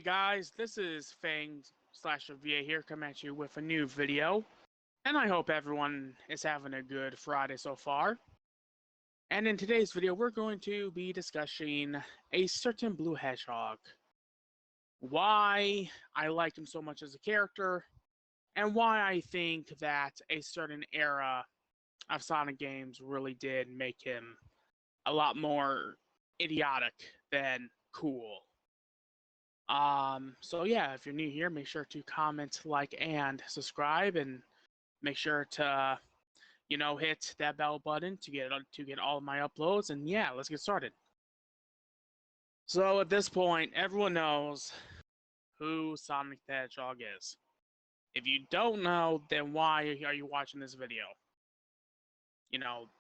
guys, this is Fang/VA here coming at you with a new video, and I hope everyone is having a good Friday so far. And in today's video, we're going to be discussing a certain blue hedgehog, why I like him so much as a character, and why I think that a certain era of Sonic games really did make him a lot more idiotic than cool. So yeah, if you're new here, make sure to comment, like, and subscribe, and make sure to, hit that bell button to get all of my uploads. And yeah, let's get started. So at this point, everyone knows who Sonic the Hedgehog is. If you don't know, then why are you watching this video?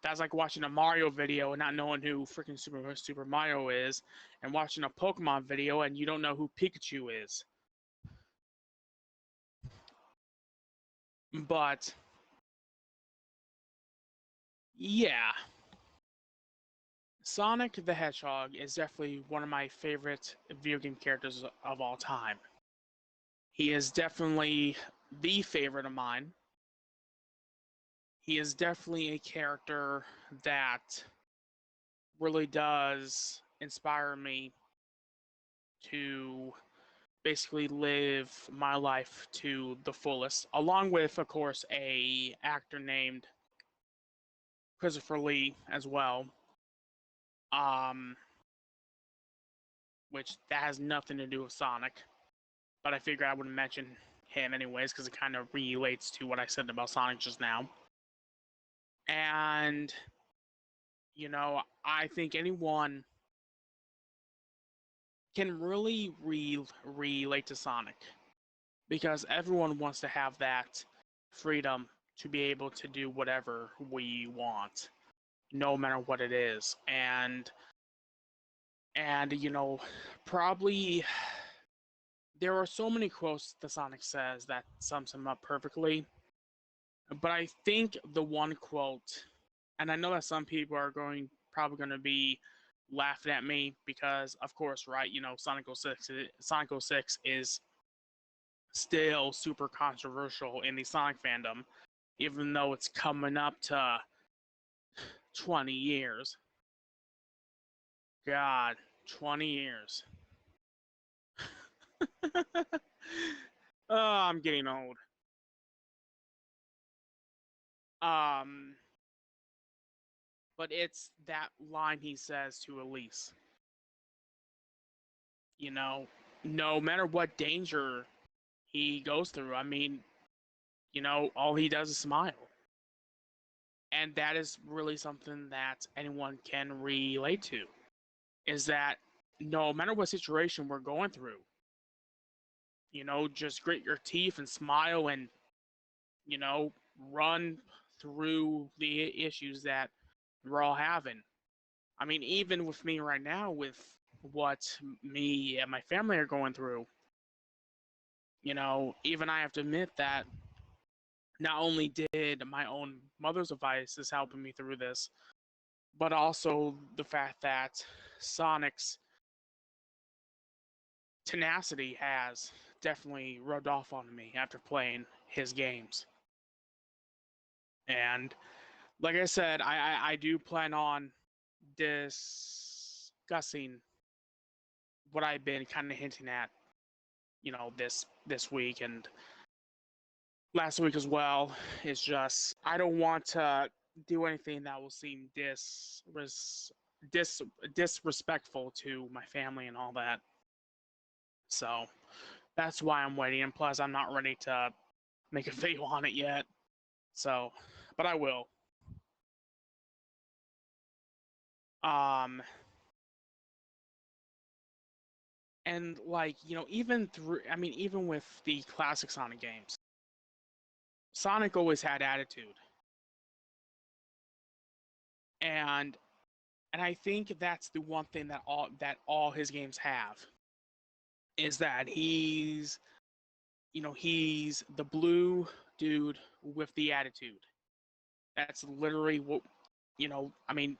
That's like watching a Mario video and not knowing who freaking Super Mario is, and watching a Pokemon video and you don't know who Pikachu is. But yeah, Sonic the Hedgehog is definitely one of my favorite video game characters of all time. He is definitely the favorite of mine. He is definitely a character that really does inspire me to basically live my life to the fullest, along with, of course, a actor named Christopher Lee as well. Which that has nothing to do with Sonic, but I figured I wouldn't mention him anyways because it kind of relates to what I said about Sonic just now. And I think anyone can really relate to Sonic because everyone wants to have that freedom to be able to do whatever we want, no matter what it is. And probably there are so many quotes that Sonic says that sums him up perfectly. But I think the one quote, and I know that some people are probably going to be laughing at me because, of course, right, Sonic 06 is still super controversial in the Sonic fandom, even though it's coming up to 20 years. God, 20 years. Oh, I'm getting old. But it's that line he says to Elise. No matter what danger he goes through, all he does is smile. And that is really something that anyone can relate to, is that no matter what situation we're going through, just grit your teeth and smile and, run through the issues that we're all having. I mean, even with me right now, with what me and my family are going through, even I have to admit that not only did my own mother's advice is helping me through this, but also the fact that Sonic's tenacity has definitely rubbed off on me after playing his games. And like I said, I do plan on discussing what I've been kind of hinting at, this week and last week as well. It's just I don't want to do anything that will seem disrespectful to my family and all that. So that's why I'm waiting. And plus, I'm not ready to make a video on it yet. So, but I will. And even with the classic Sonic games, Sonic always had attitude. And I think that's the one thing that all his games have, is that he's the blue dude with the attitude. That's literally what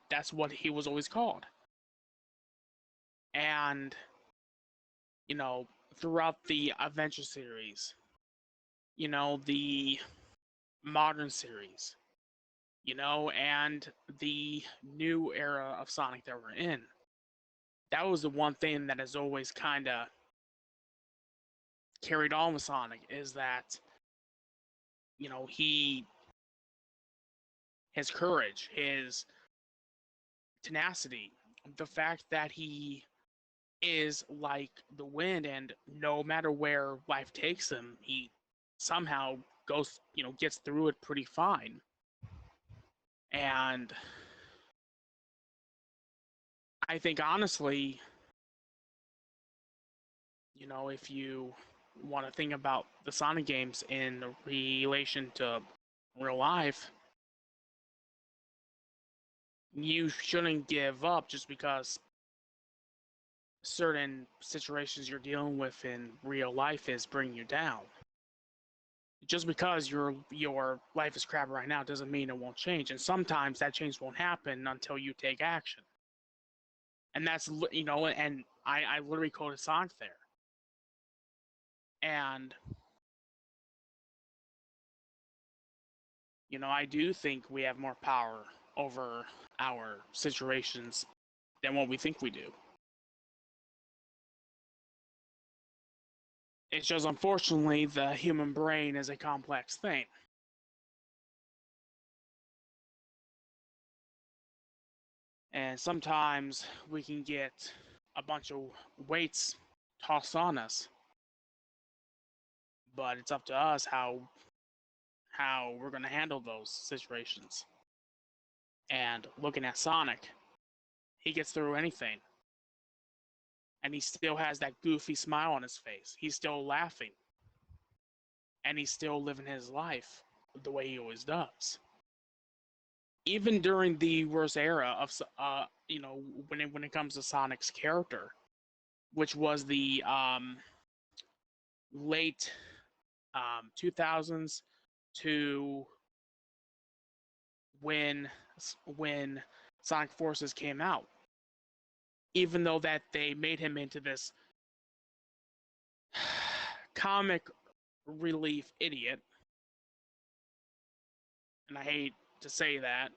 that's what he was always called. And throughout the adventure series, the modern series, and the new era of Sonic that we're in. That was the one thing that has always kind of carried on with Sonic is that, he, his courage, his tenacity, the fact that he is like the wind, and no matter where life takes him, he somehow goes, gets through it pretty fine. And I think honestly, if you want to think about the Sonic games in relation to real life, you shouldn't give up just because certain situations you're dealing with in real life is bringing you down. Just because your life is crap right now doesn't mean it won't change, and sometimes that change won't happen until you take action. And that's, and I literally quoted Sonic there. And I do think we have more power over our situations than what we think we do. It's just, unfortunately, the human brain is a complex thing. And sometimes we can get a bunch of weights tossed on us, but it's up to us how we're going to handle those situations. And looking at Sonic, he gets through anything. And he still has that goofy smile on his face. He's still laughing. And he's still living his life the way he always does. Even during the worst era of, when it comes to Sonic's character, which was the late 2000s to when Sonic Forces came out. Even though that they made him into this comic relief idiot, and I hate to say that,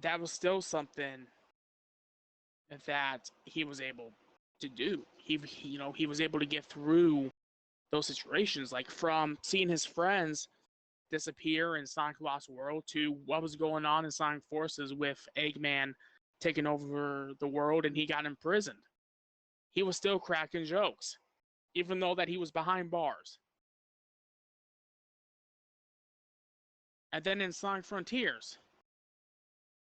that was still something that he was able to do. He was able to get through those situations, like from seeing his friends disappear in Sonic Lost World to what was going on in Sonic Forces with Eggman taking over the world and he got imprisoned. He was still cracking jokes, even though that he was behind bars. And then in Sonic Frontiers,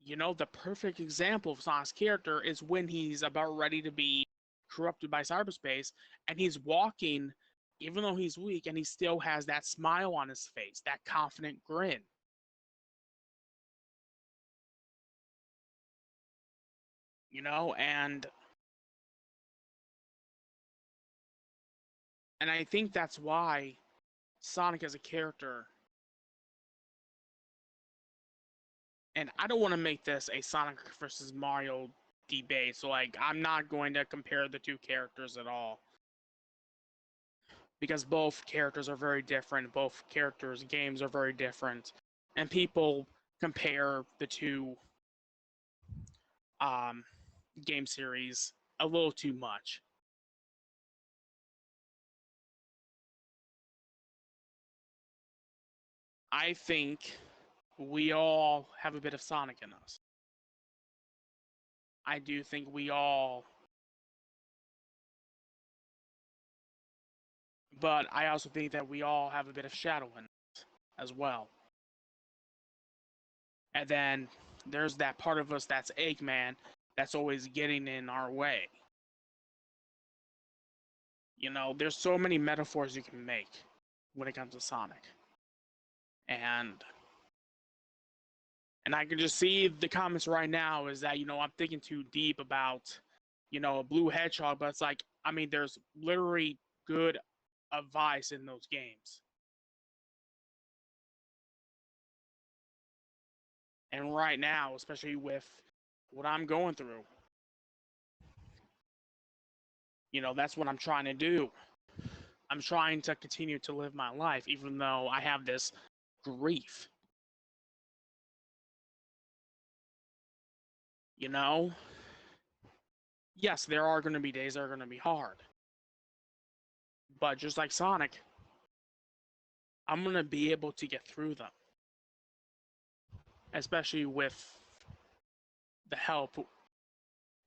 the perfect example of Sonic's character is when he's about ready to be corrupted by cyberspace and he's walking, even though he's weak, and he still has that smile on his face, that confident grin. And I think that's why Sonic as a character, and I don't want to make this a Sonic versus Mario debate, so I'm not going to compare the two characters at all, because both characters are very different, both characters' games are very different, and people compare the two game series a little too much. I think we all have a bit of Sonic in us. I do think we all, but I also think that we all have a bit of Shadow in us as well. And then there's that part of us that's Eggman that's always getting in our way. There's so many metaphors you can make when it comes to Sonic. And I can just see the comments right now is that, I'm thinking too deep about, a blue hedgehog, but it's like, there's literally good advice in those games. And right now, especially with what I'm going through, That's what I'm trying to do. I'm trying to continue to live my life, even though I have this grief. You know? Yes, there are going to be days that are going to be hard. But just like Sonic, I'm going to be able to get through them. Especially with the help,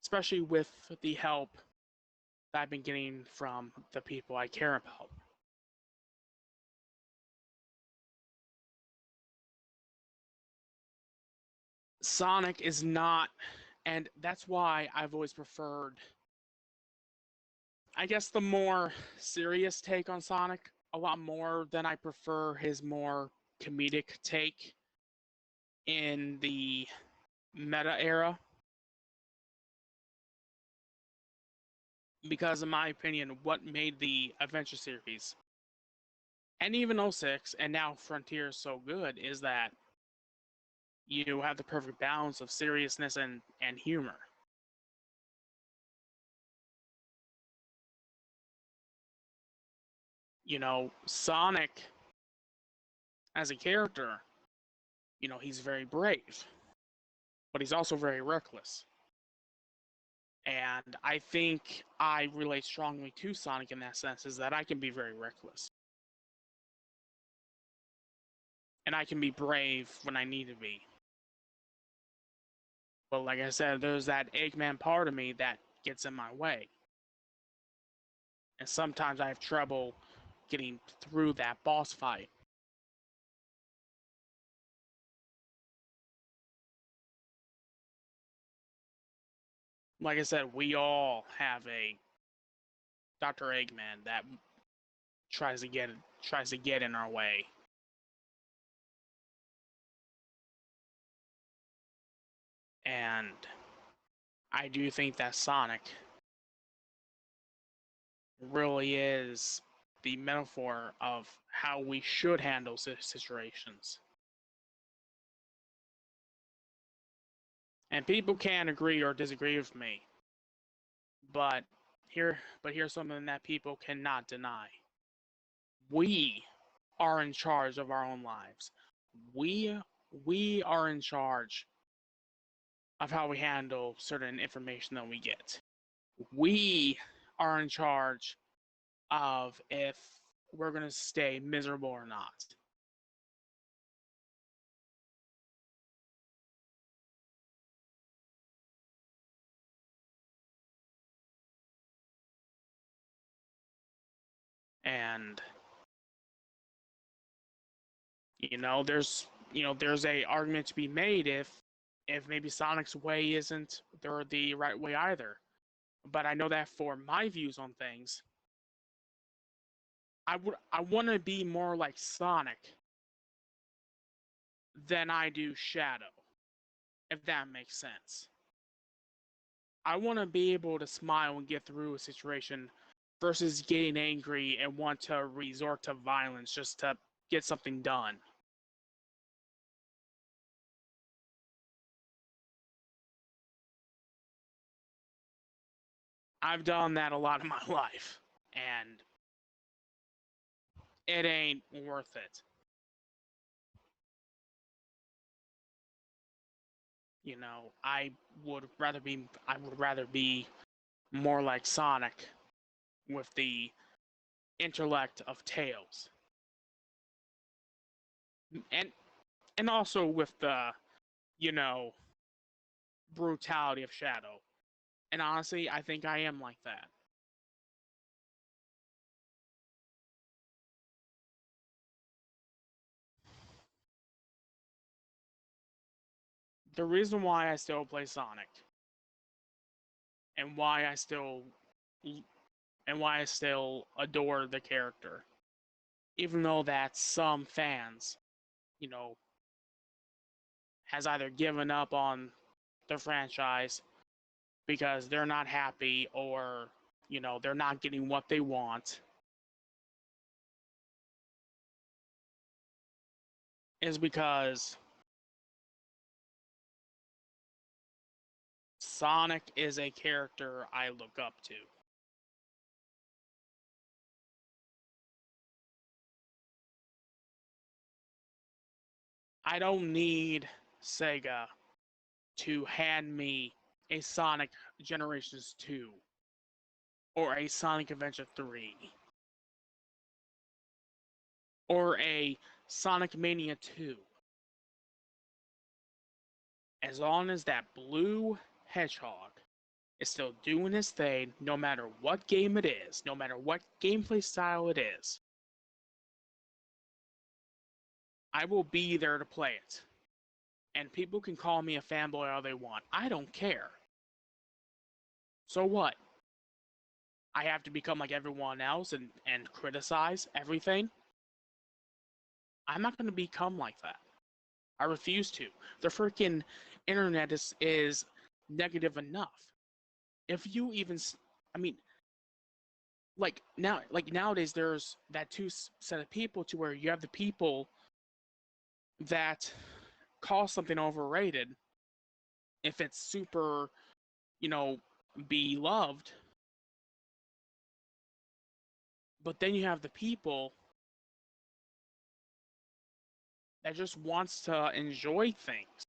especially with the help that I've been getting from the people I care about. Sonic is not, and that's why I've always preferred, I guess, the more serious take on Sonic a lot more than I prefer his more comedic take in the meta era. Because, in my opinion, what made the Adventure series and even '06 and now Frontier so good is that you have the perfect balance of seriousness and humor. Sonic as a character, he's very brave, but he's also very reckless. And I think I relate strongly to Sonic in that sense, is that I can be very reckless. And I can be brave when I need to be. But like I said, there's that Eggman part of me that gets in my way. And sometimes I have trouble getting through that boss fight. Like I said, we all have a Dr. Eggman that tries to get in our way. And I do think that Sonic really is the metaphor of how we should handle situations. And people can agree or disagree with me, but here's something that people cannot deny. We are in charge of our own lives. We we are in charge of how we handle certain information that we get. We are in charge of if we're going to stay miserable or not. And there's a argument to be made if maybe Sonic's way isn't the right way either. But I know that for my views on things, I want to be more like Sonic than I do Shadow, if that makes sense. I want to be able to smile and get through a situation versus getting angry and want to resort to violence just to get something done. I've done that a lot in my life, and it ain't worth it. I would rather be more like Sonic with the intellect of Tails. And and also with the, you know, brutality of Shadow. And honestly, I think I am like that. The reason why I still play Sonic and why I still adore the character, even though that some fans, you know, has either given up on the franchise because they're not happy or, they're not getting what they want, is because Sonic is a character I look up to. I don't need Sega to hand me a Sonic Generations 2 or a Sonic Adventure 3 or a Sonic Mania 2. As long as that blue hedgehog is still doing his thing, no matter what game it is, no matter what gameplay style it is, I will be there to play it. And people can call me a fanboy all they want. I don't care. So what? I have to become like everyone else and criticize everything? I'm not going to become like that. I refuse to. The freaking internet is negative enough. If you even, I mean, like nowadays, there's that two set of people to where you have the people that call something overrated if it's super, you know, beloved. But then you have the people that just wants to enjoy things.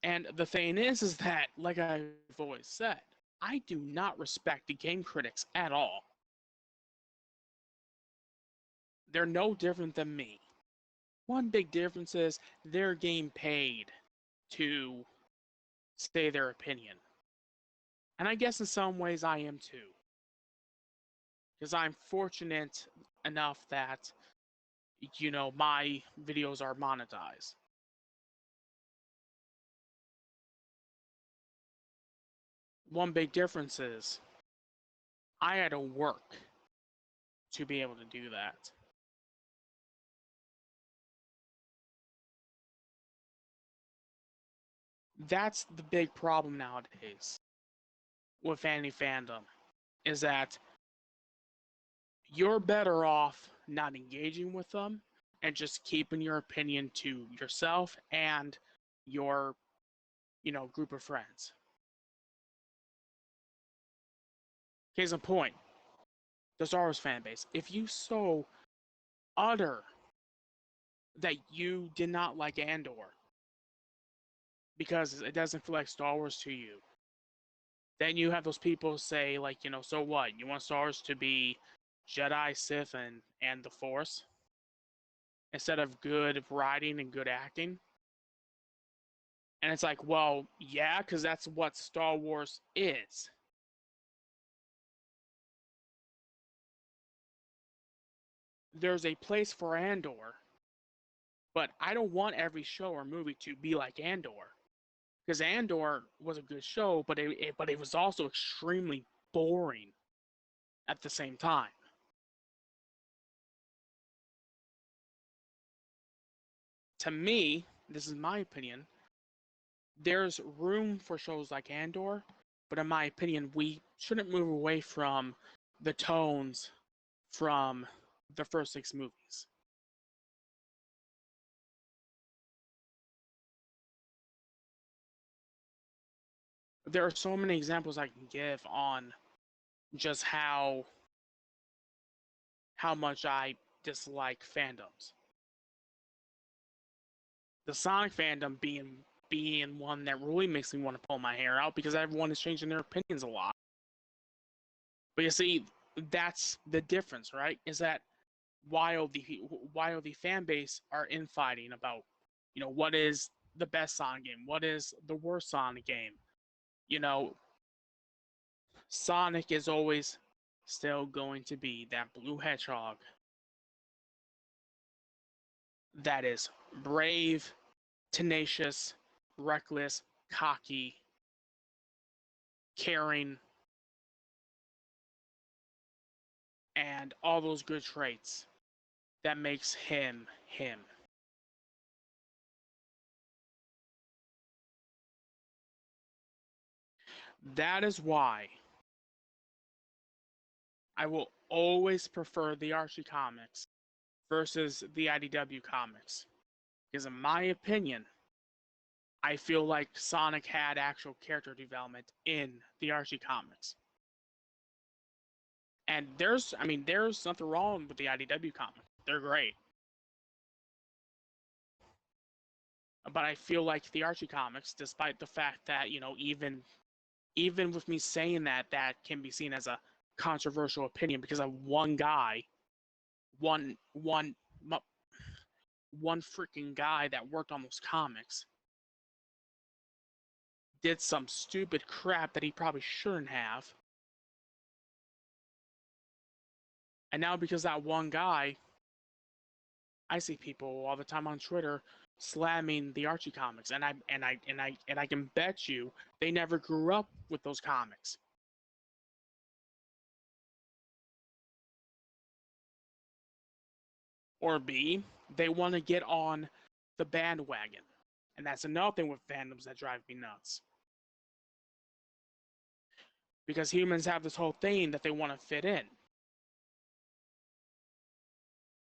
And the thing is that, like I've always said, I do not respect the game critics at all. They're no different than me. One big difference is they're getting paid to say their opinion. And I guess in some ways I am too. Because I'm fortunate enough that, my videos are monetized. One big difference is I had to work to be able to do that. That's the big problem nowadays with any fandom, is that you're better off not engaging with them and just keeping your opinion to yourself and your, group of friends. Case in point, the Star Wars fan base. If you so utter that you did not like Andor because it doesn't feel like Star Wars to you, then you have those people say, like, so what? You want Star Wars to be Jedi, Sith, and the Force instead of good writing and good acting? And it's like, well, yeah, because that's what Star Wars is. There's a place for Andor, but I don't want every show or movie to be like Andor. Because Andor was a good show, but it was also extremely boring at the same time. To me, this is my opinion, there's room for shows like Andor, but in my opinion, we shouldn't move away from the tones from the first 6 movies. There are so many examples I can give on just how much I dislike fandoms. The Sonic fandom being one that really makes me want to pull my hair out because everyone is changing their opinions a lot. But you see, that's the difference, right? Is that while the fan base are infighting about, what is the best Sonic game, what is the worst Sonic game, you know, Sonic is always still going to be that blue hedgehog that is brave, tenacious, reckless, cocky, caring, and all those good traits that makes him him. That is why I will always prefer the Archie comics versus the IDW comics. Because in my opinion, I feel like Sonic had actual character development in the Archie comics. And there's nothing wrong with the IDW comic. They're great. But I feel like the Archie comics, despite the fact that, even with me saying that, that can be seen as a controversial opinion because of one guy, one freaking guy that worked on those comics did some stupid crap that he probably shouldn't have. And now because that one guy, I see people all the time on Twitter slamming the Archie comics, and I can bet you they never grew up with those comics. Or B, they want to get on the bandwagon. And that's another thing with fandoms that drive me nuts. Because humans have this whole thing that they want to fit in.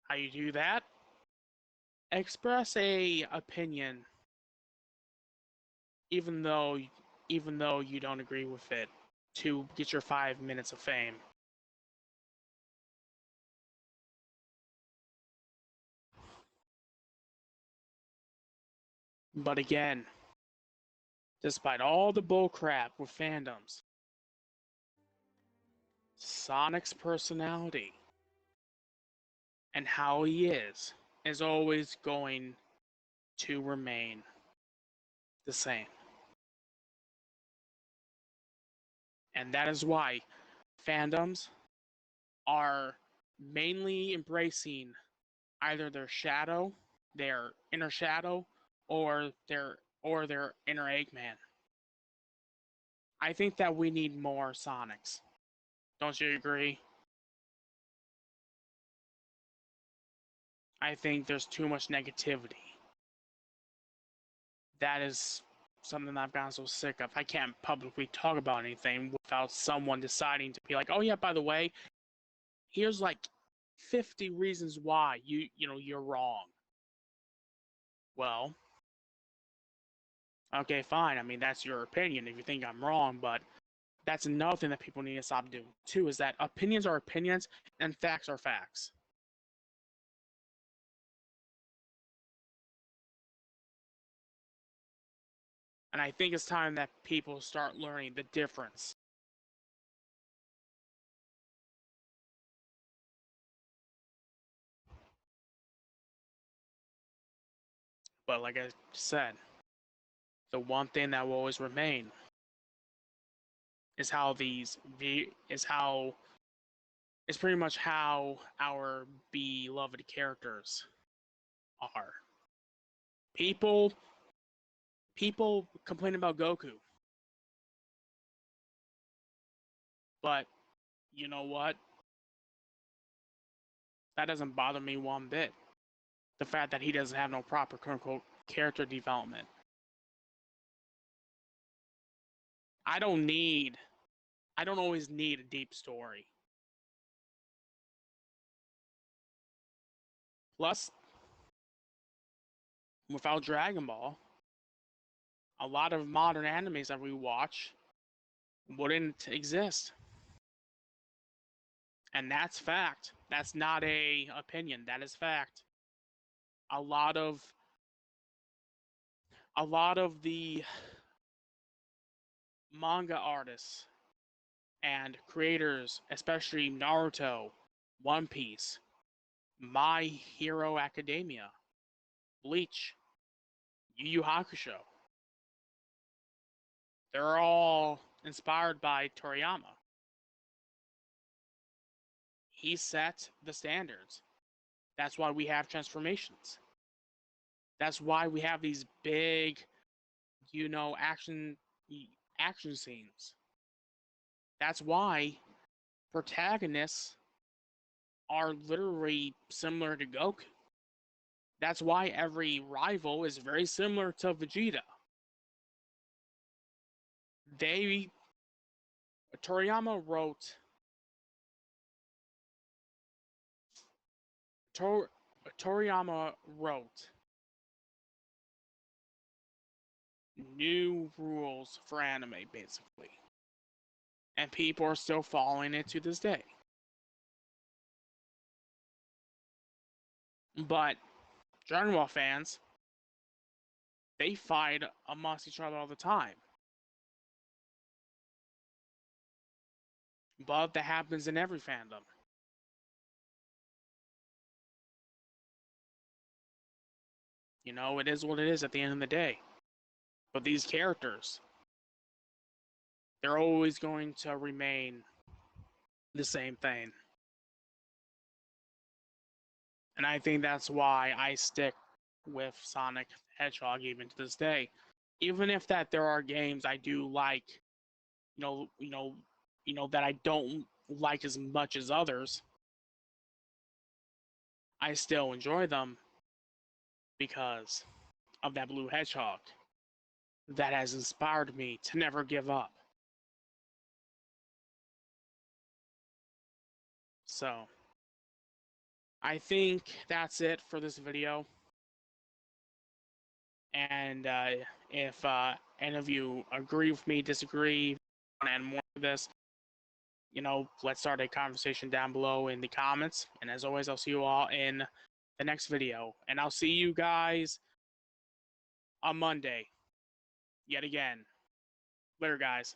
How you do that? Express a opinion even though you don't agree with it to get your 5 minutes of fame. But again, despite all the bullcrap with fandoms, Sonic's personality and how he is always going to remain the same. And that is why fandoms are mainly embracing either their inner shadow, or their inner Eggman. I think that we need more Sonics. Don't you agree? I think there's too much negativity. That is something I've gotten so sick of. I can't publicly talk about anything without someone deciding to be like, "Oh yeah, by the way, here's like 50 reasons why you're wrong." Well, okay, fine. I mean, that's your opinion if you think I'm wrong, but that's another thing that people need to stop doing too, is that opinions are opinions and facts are facts. And I think it's time that people start learning the difference. But like I said, the one thing that will always remain is how is pretty much how our beloved characters are. People people complain about Goku, but you know what? That doesn't bother me one bit. The fact that he doesn't have no proper quote unquote character development. I don't need I don't always need a deep story. Plus, without Dragon Ball, a lot of modern animes that we watch wouldn't exist. And that's fact. That's not a opinion. That is fact. A lot of the manga artists and creators, especially Naruto, One Piece, My Hero Academia, Bleach, Yu Yu Hakusho, they're all inspired by Toriyama. He set the standards. That's why we have transformations. That's why we have these big, action scenes. That's why protagonists are literally similar to Goku. That's why every rival is very similar to Vegeta. They Toriyama wrote Toriyama wrote new rules for anime, basically. And people are still following it to this day. But Dragon Ball fans, they fight amongst each other all the time. But that happens in every fandom. You know, it is what it is at the end of the day. But these characters, they're always going to remain the same thing. And I think that's why I stick with Sonic the Hedgehog even to this day. Even if that there are games I do like, you know, you know, that I don't like as much as others, I still enjoy them because of that blue hedgehog that has inspired me to never give up. So, I think that's it for this video. And if any of you agree with me, disagree, and more of this, let's start a conversation down below in the comments. And as always, I'll see you all in the next video. And I'll see you guys on Monday, yet again. Later, guys.